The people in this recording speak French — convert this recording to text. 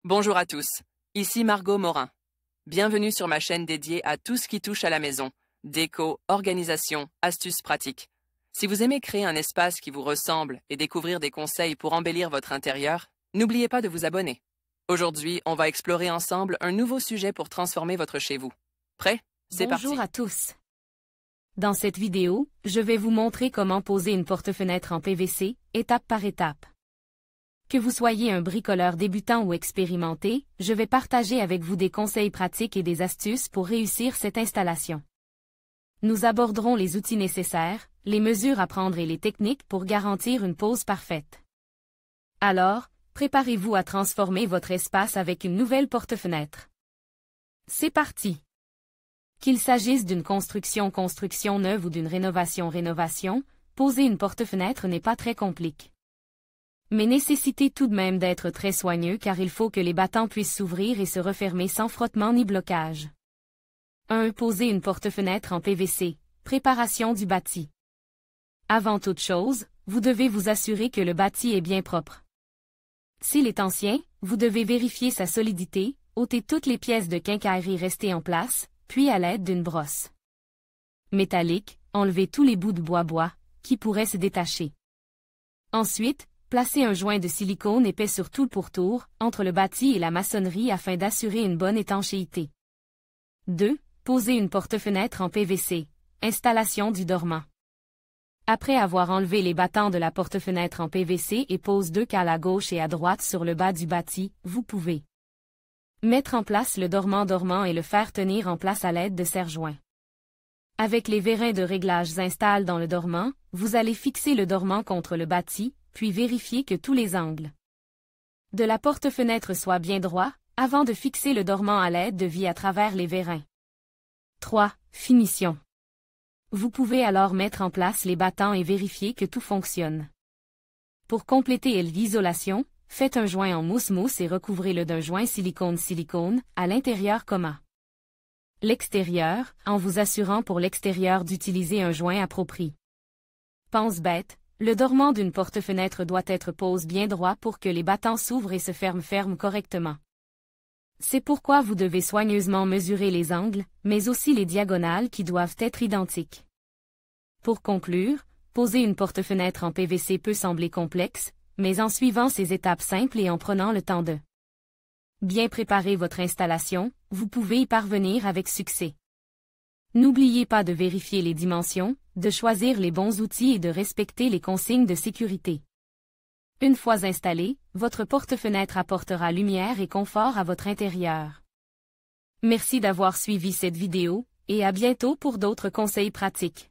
Bonjour à tous, ici Margot Morin. Bienvenue sur ma chaîne dédiée à tout ce qui touche à la maison, déco, organisation, astuces pratiques. Si vous aimez créer un espace qui vous ressemble et découvrir des conseils pour embellir votre intérieur, n'oubliez pas de vous abonner. Aujourd'hui, on va explorer ensemble un nouveau sujet pour transformer votre chez vous. Prêt? C'est parti! Bonjour à tous. Dans cette vidéo, je vais vous montrer comment poser une porte-fenêtre en PVC, étape par étape. Que vous soyez un bricoleur débutant ou expérimenté, je vais partager avec vous des conseils pratiques et des astuces pour réussir cette installation. Nous aborderons les outils nécessaires, les mesures à prendre et les techniques pour garantir une pose parfaite. Alors, préparez-vous à transformer votre espace avec une nouvelle porte-fenêtre. C'est parti! Qu'il s'agisse d'une construction neuve ou d'une rénovation, poser une porte-fenêtre n'est pas très compliqué. Mais nécessitez tout de même d'être très soigneux car il faut que les battants puissent s'ouvrir et se refermer sans frottement ni blocage. 1. Poser une porte-fenêtre en PVC. Préparation du bâti. Avant toute chose, vous devez vous assurer que le bâti est bien propre. S'il est ancien, vous devez vérifier sa solidité, ôter toutes les pièces de quincaillerie restées en place, puis à l'aide d'une brosse métallique, enlevez tous les bouts de bois qui pourraient se détacher. Ensuite, placez un joint de silicone épais sur tout le pourtour, entre le bâti et la maçonnerie afin d'assurer une bonne étanchéité. 2. Poser une porte-fenêtre en PVC. Installation du dormant. Après avoir enlevé les battants de la porte-fenêtre en PVC et pose 2 cales à gauche et à droite sur le bas du bâti, vous pouvez mettre en place le dormant et le faire tenir en place à l'aide de serre-joints. Avec les vérins de réglage installés dans le dormant, vous allez fixer le dormant contre le bâti, puis vérifier que tous les angles de la porte-fenêtre soient bien droits, avant de fixer le dormant à l'aide de vis à travers les vérins. 3. Finition. Vous pouvez alors mettre en place les battants et vérifier que tout fonctionne. Pour compléter l'isolation, faites un joint en mousse et recouvrez-le d'un joint silicone à l'intérieur comme à l'extérieur, en vous assurant pour l'extérieur d'utiliser un joint approprié. Pense bête, le dormant d'une porte-fenêtre doit être posé bien droit pour que les battants s'ouvrent et se ferment correctement. C'est pourquoi vous devez soigneusement mesurer les angles, mais aussi les diagonales qui doivent être identiques. Pour conclure, poser une porte-fenêtre en PVC peut sembler complexe, mais en suivant ces étapes simples et en prenant le temps de bien préparer votre installation, vous pouvez y parvenir avec succès. N'oubliez pas de vérifier les dimensions, de choisir les bons outils et de respecter les consignes de sécurité. Une fois installée, votre porte-fenêtre apportera lumière et confort à votre intérieur. Merci d'avoir suivi cette vidéo, et à bientôt pour d'autres conseils pratiques.